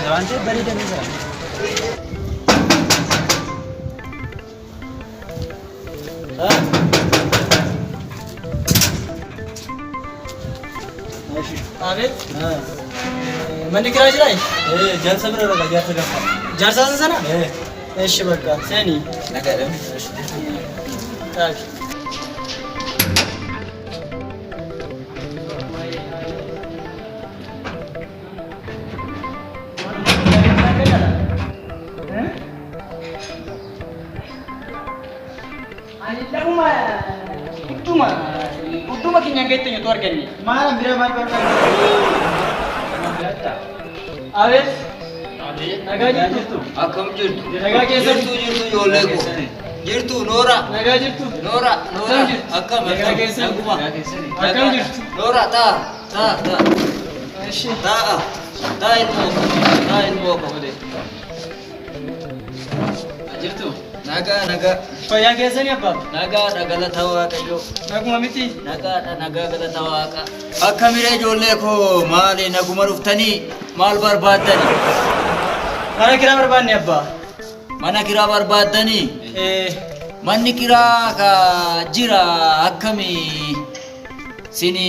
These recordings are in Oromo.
fakkaata waan ta'eef bareedanii jira. Abet? Manni kiraa jiraa? Jaarsa bira dhagaa jaarsa gafa. Jaarsa sana? Eeshi bakka seeni. Nagaadhaan. Taaki. Utuma kinyangga itu nyetor gini. Malam bira maal barbaadu. Abet? Nagaa jirtu. Akkam jirtu? Nagaa keessa Jirtu ijoollee koo. Jirtu Noora. nagaa jirtu. Noora. Akkam Nagaa keessa. naguma. Akkam jirtu. Noora taa. Eeshi. Taa ilmoo ko. Jirtu. Nagaa. Fayyaa keessanii abbaa? Nagaadha galata Waaqayyoo. Naguma miti. Nagaa galata Waaqa. Akkamire ijoollee koo maali naguma dhuftanii maal barbaaddani? Mana kiraa barbaanne abbaa. Mana kiraa barbaaddanii? Manni kiraa ka jira akkamii? Sini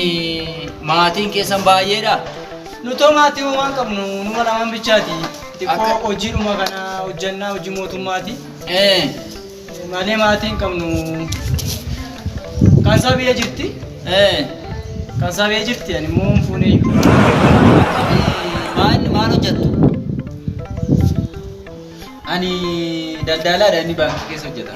maatiin keessan baay'eedha? Nutoo maatii uumaan qabnu numa lamaan bichaati. Xiqqoo hojiidhuma kana hojjannaa hojii mootummaati. Malee maatiin qabnu kansaa biyya jirti. Kansaa biyya jirti ani immoo fuunee. Maal hojjettu? Ani daldalaadha inni baankii keessa hojjeta.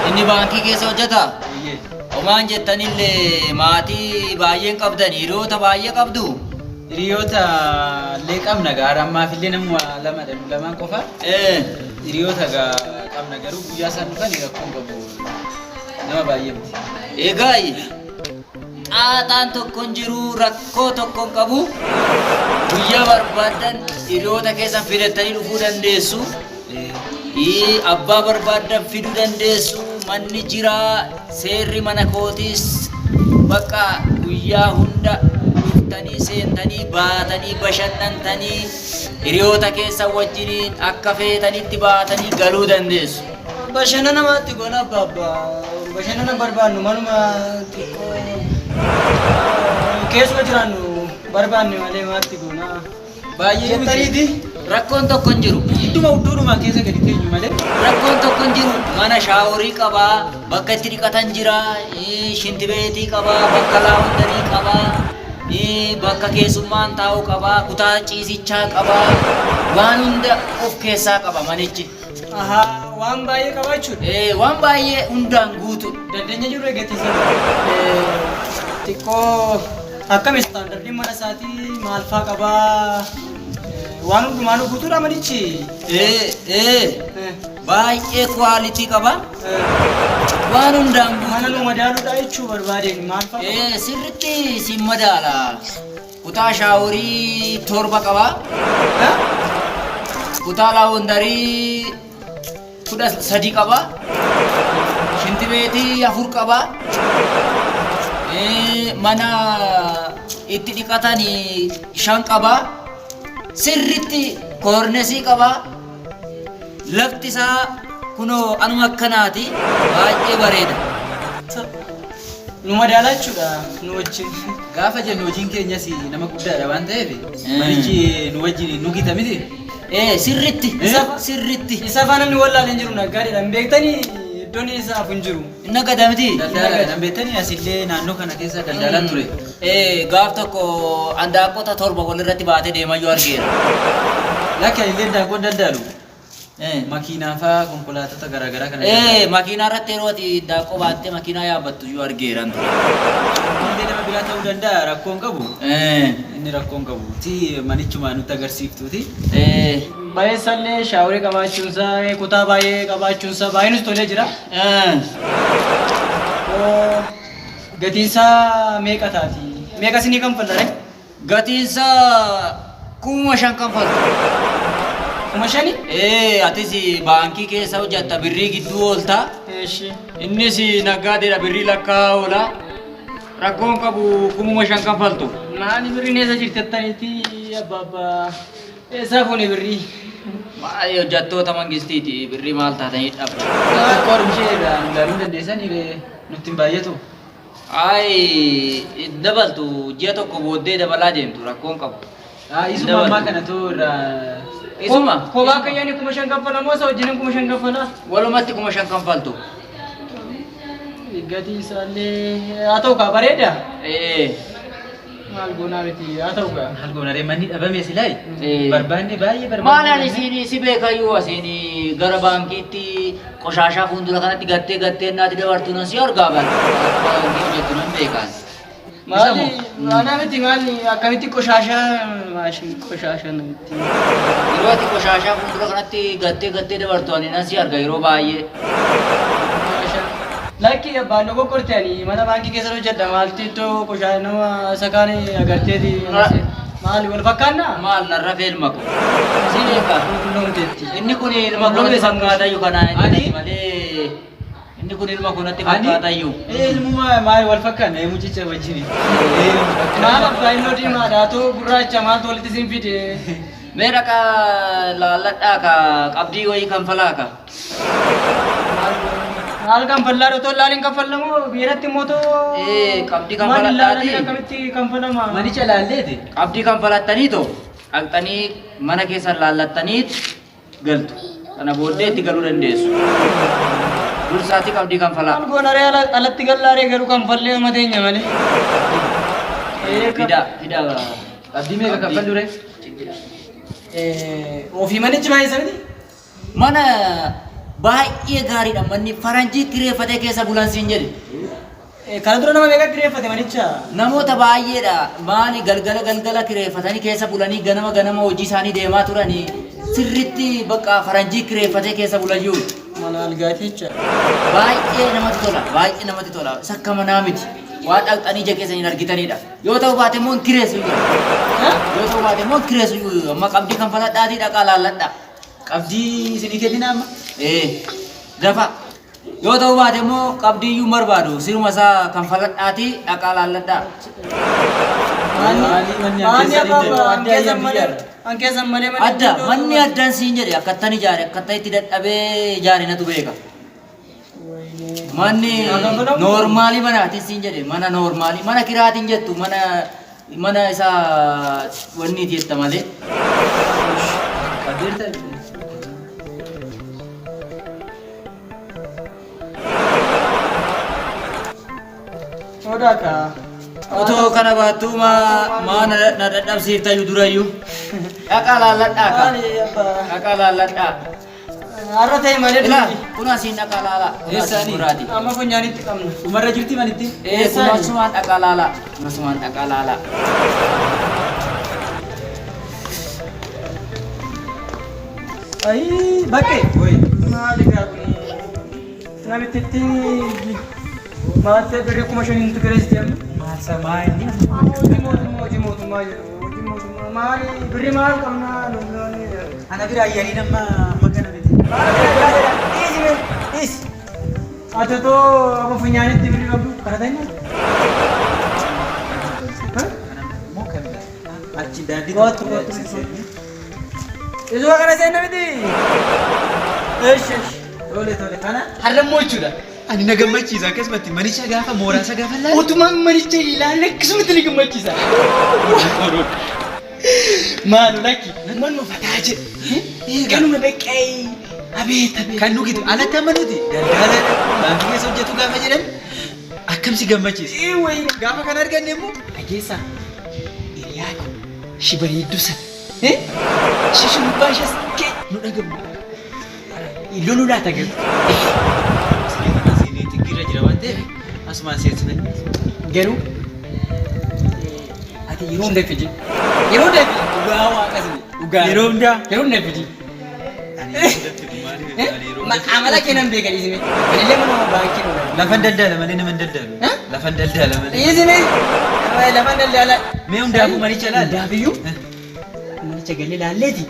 Inni baankii keessa hojjeta? Iyyee. Homaan jettanillee maatii baay'een qabdan hiriyoota baay'ee qabdu? Hiriyoota illee qabna gaara ammaaf illee nama lamaan qofa. Hiriyoota qabna garuu guyyaa isaan dhufan rakkoon qabu. Nama baay'ee miti. Egaa xaaxaan tokkon jiru rakkoo tokkon qabu guyyaa barbaadan hiriyoota keessan fidattanii dhufuu dandeessu. Abbaa barbaadan fiduu dandeessu. Manni jira seerri mana kootiis bakka guyyaa hunda dhuftanii seentanii baatanii bashannantanii hiriyoota keessan wajjiniin akka feetanitti baatanii galuu dandeessu. Bashannana namatti goona abbaa. Bashannana barbaannu manuma xiqqoo keessuma jiraannu barbaanne malee maatti goona. Baay'ee Jettaniiti. Rakkoon tokko hin jiru. Iddoodhuma keessa gadi teenyu malee. Rakkoon tokko hin jiru. Mana shaaworii qabaa, bakka itti dhiqatan jira, shintibeetii qabaa, bakka laawundarii qabaa, bakka keessummaan taa'u qabaa, kutaa ciisichaa qabaa, waan hunda of keessaa qaba manichi. Waan baay'ee qabaachuudha. Waan baay'ee hundaan guutu. Dandeenya jiru eeggatisa. Xiqqoo akkam istaandardiin mana isaatii maal fa'aa qabaa? Waan hundumaanuu guutuudha manichi. Baay'ee kwaalitii qaba. Waan hundaan guutu. Mana nu madaaluudha jechuu barbaadeen maal fa'aa? Sirriitti si madaala. Kutaa shaaworii 7 qaba. Kutaa laawundarii 13 qaba. Shintibeetii 4 qaba. Mana itti dhiqatanii 5 qaba. Sirriitti koornesii qaba. Lafti isaa kunoo anuma akkanaati. Baay'ee bareeda. Nu madaalaa jechuudha nu wajjin. Gaafa jennu hojiin keenyas nama guddaadha waan ta'eef manichi nu wajjin nu gita miti. Sirriitti. Sirriitti. Isa faana ni wallaaleen jiru naggaadheedha. Beektanii iddoon isaaf hin jiru. Inni gada miti. Daldala beektanii asillee naannoo kana keessa daldalaan ture. Gaaf tokko handaaqqota 7 walirratti baatee deemaa yoo argeera. Lakki illee daakuu daldalu. Makiinaa fa'aa konkolaattota garaagaraa kana. Makiinaa irratti yeroo ati handaaqqoo baattee makiinaa yaabbattu yoo argeeran ture. Illee nama biraa ta'uu danda'a rakkoon qabu. Inni rakkoon qabu. Manichuma nutti agarsiiftuuti. Baay'eessallee shaaworii qabaachuunsaa kutaa baay'ee qabaachuunsaa baay'ee nuti tolee jira. Gatiinsaa meeqa taati? Meeqa isinii kan fal'aare? Gatiinsaa 5,000 kan fal'atu. 5,000? Atis baankii keessa hojjetta birrii gidduu oolta. Innis naggaadeedha birrii lakkaa oola. Rakkoon qabu 5,000 kan fal'atu. Maali birriin eessa jirti jettaniiti abbaabba? Eessa fuuni birrii? Maali hojjettoota mangistiiti birrii maal taatanii dhabu. Koor bisheedhaan garuu dandeessanii nutti hin baay'atu. Ay dabaltu ji'a tokko booddee dabalaa deemtu rakkoon qabu. Isuma ammaa kanatu irraa Isuma Kophaa kayyaanii 5,000 kaffalamoo isa wajjin 5,000 kaffalaa? walumatti 5,000 kanfaltu. Gatii isaallee haa ta'u kaa bareeda. Maal goonaa miti haa ta'u kaa. maal goona ree manni dhabame silaayi. Barbaanne baay'ee barbaanne. Maalaan isin si beekayyuu asiin gara baankiitti qoshaashaa fuuldura kanatti gattee naati dabartuu nan si argaa bara. Baankii hojjettu nan beekaan. Maali maanaa miti maali akkamitti qoshaashaa maashin qoshaashaa namitti. Yeroo ati qoshaashaa fuuldura kanatti gattee dabartu ani nan si arga yeroo baay'ee. Lakki abbaan tokko qorteeni mana baankii keessa hojjedha maalti iddoo qoshaa nama sakaanii agarteeti maali wal fakkaannaa? Maal narra feelma ko. Si beekaa. Qulqulloomteetti. Inni kun ilma koonatti fakkaatayyuu kanaan malee inni kun ilma koonatti fakkaatayyuu. Ilmuma maal wal fakkaanna mucicha wajjin. Maal abbaa innoo diimaadha haa ta'u gurraacha maaltu walitti siin fide? Mee dhaqa laalladhaa ka qabdii wayii kanfalaa ka. Maal kanfallaa dhotoo laaliin kanfallamoo biiratti immoo too. Qabdii Maal laalanii kanfalattaati. akkamitti kanfalama? Manicha laalleeti. Qabdii kanfalattanii too dhaqxanii mana keessa laallattanii galtu. Kana booddee itti galuu dandeessu. Dursaati qabdii kanfalaa. Maal goonaree alatti gallaaree garuu kanfallee mateenya malee. Fida. Qabdii meeqa kaffallu ree? Ofii manichi baay'isa miti? Mana baay'ee gaariidha manni faranjii kireeffatee keessa bulan siin jedhe. Kana dura nama meeqa kireeffate manicha? Namoota baay'eedha maali galgala kireeffatanii keessa bulanii ganama hojii isaanii deemaa turanii sirritti bakka faranjii kireeffatee keessa bulayyuu. Mana algaati jecha. Baay'ee namatti tola sakka manaa miti waan dhaqxanii ija keessaniin argitanidha yoo ta'u baate immoo kireessu amma qabdii kanfaladhaatii dhaqaa laalladha. Qabdii isinii kennina amma? Dafa yoo ta'u baate immoo qabdii iyyuu barbaadu siruma isaa kanfaladhaatii dhaqaa laalladha. Ankeessan malee Adda manni addaan siin jedhe akkattan ijaare akkattan itti dadhabee ijaare natu beeka. Manni noormaalii manaati siin jedhe mana noormaalii mana kiraatiin jettu mana isaa wanniiti jetta malee. Sodaa kaa. Otoo kana baattuu maana na dadhabsiiftayyuu durayyuu. Dhaqaa laalladhaa ka. Dhaqaa laalladhaa. Har'a ta'e malee Ilaa kun asiin dhaqaa laalaa. Eessaanii? Buraati. amma funyaanitti qabna. Dhumarra jirti manitti? Kunasumaan dhaqaa laalaa. Kunasumaan dhaqaa laalaa. Ayii bakkee. Woy. Maali gaa kun namittitti maattee birrii 5,000 nuti kireessite amma. Maasa maali? Hojii mootummaa jedhu hojii mootummaa maali birrii maal qabnaa lolloonni. Ana bira ayyaanii nama magana miti. Ati too amma funyaanitti birrii qabdu kana ta'inna. Achi daandii Gootu. Isuma kana seenna miti. Eesh. Tole kana. Har'ammoo jechuudha. Ani na gammachiisa akkasumatti manicha gaafa mooraasa gaafa laala. Otumaan manicha ilaalle akkasumatti ni gammachiisa. Maalu lakki manuma fataa jedhe. Kanuma beqqee. Abeet. Kan nugitu alatti amma nuti daldala baankii keessa hojjetu gaafa jedhan akkamsi gammachiisa. Gaafa kan arganne immoo dhageessa hiriyaa kun shibareedduu sana. Shishummaa ishas kee nu dhagamu. Loluu laata galtu. Tigirra jira waan ta'eef asumaan seensine. Garuu ati yeroo hundaa fiji. Yeroo hundaa fiji. Dhugaa waaqasni. Dhugaa. Yeroo hundaa. Yeroo hundaa fiji. Amala kennan beekan isime. Illee mana baankii dha. Lafan daldala malee nama daldalu. Lafan daldala malee. Isime. Lafan daldala. Mee hundaafuu manicha laala. Hundaafiyyuu. Manicha galee laalleeti.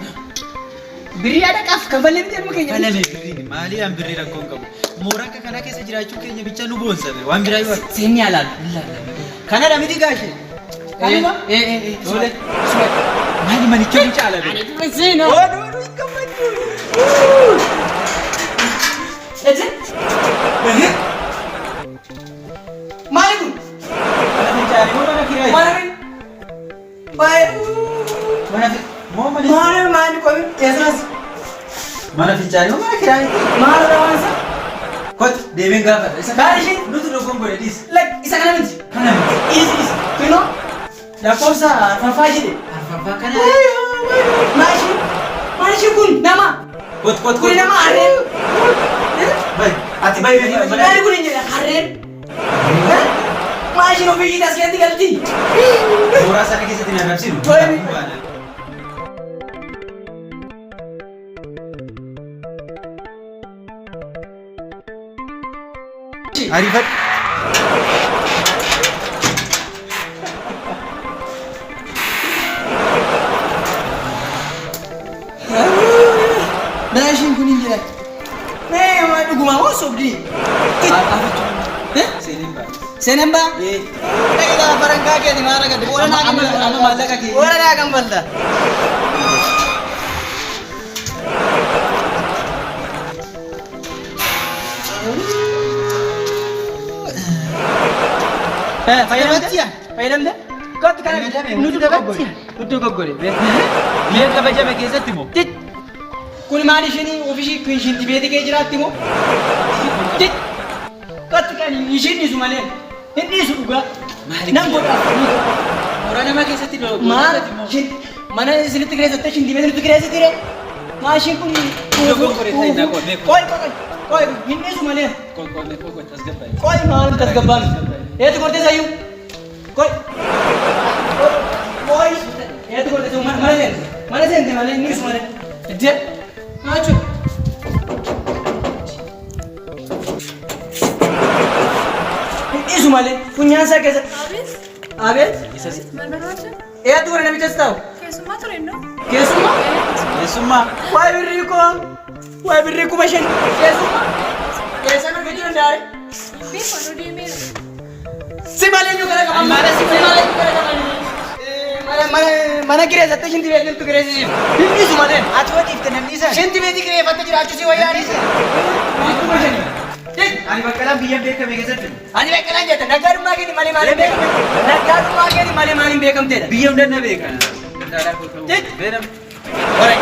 Birrii adaqaaf kanfallee miti elma keenya. Falame birriin maalii aan birrii rakkoon qabu. Mooraa akka kanaa keessa jiraachuu keenya bicha nu boonsa waan biraa yoo Seenni alaalu. kanadha miti gaashee. Kanuma? Tole. Maali manicha mucaala be. Ani kuma seenaa. Oduu hin gammadu. Ejje. Maali kun? Mana fincaanii moo mana kiraa? Maali? Baay'ee. Moo mana Maali qomi? Eessaas? mana fincaanii moo mana kiraa? Maali rawaansa? Kot deebiin gaafadha. Isa Maali ishee? nuti dogoon godhe dhiis. Isa kana miti. Kana miti. Is. Kunoo? Lakkoofsa arfaffaa jedhe. Arfaffaa kana. Maali ishee kun nama? Kot. Kun nama harreen. Bai. Ati bai beekii mana. Maali kun hin jedhe harreen? Maali isheen ofii isheetii as keessatti galti? Suuraa sana keessatti na arrabsiinu. Arifat. Naashin kun hin jedhe. Nee maa dhugumaa moo sobdii? Seenan baa? Dhagaa farankaa keeti maara gadde. Amma maallaqa kee. Oora naa kan balta. Fayyadamte? Kottu kana nuti dogoggore. Nuti dogoggore. Biyya kabajame keessatti moo? Kun maal isheen ofishii kun shinti beeti kee jiraatti moo? Kottu kan ishiin dhiisu malee. Hin dhiisu dhugaa. Nan godha. Mooraa namaa keessatti Maal? Mana isinitti kireessatte shinti beeti nutti kireessiti ree? Maashiin kun dogoggore ta'e naa qoodne. Qoy hin dhiisu malee. Qoy tasgabbaa'e. Qoy maal tasgabbaan? Eetu gortee sayyuu? Qoy. Eetu gortee sayyuu mana seente malee hin dhiisu malee. Iddee? Maachuu? Hin dhiisu malee. Funyaan isaa keessatti. Abeet? Eetu gore namichas ta'u? Keessummaa ture innoo? Keessummaa? Keessummaa. Waa'ee birrii koo? Waa'ee birrii kuma shan? Keessummaa? Eessan argachuu danda'are? Beeku aduu deemeera. Si malee iyyuu kana qaban malee si malee iyyuu kana qaban. Mana kireessatte shinti beekamtu kireessisiif. Hin dhiisu malee. Ati wajjiifte namni isaa. Shinti beeti kireeffatte jiraachuu si wayyaadhi. Kuma shani. Ani baqqalaan biyya beekame keessatti. Ani beekalaan jette naggaadummaa keeti malee maaliin beekamte? Naggaadummaa keeti malee maaliin beekamteedha? Biyya hundanna beekan. Gandaaraa koo ta'uu. Beeram. Horai.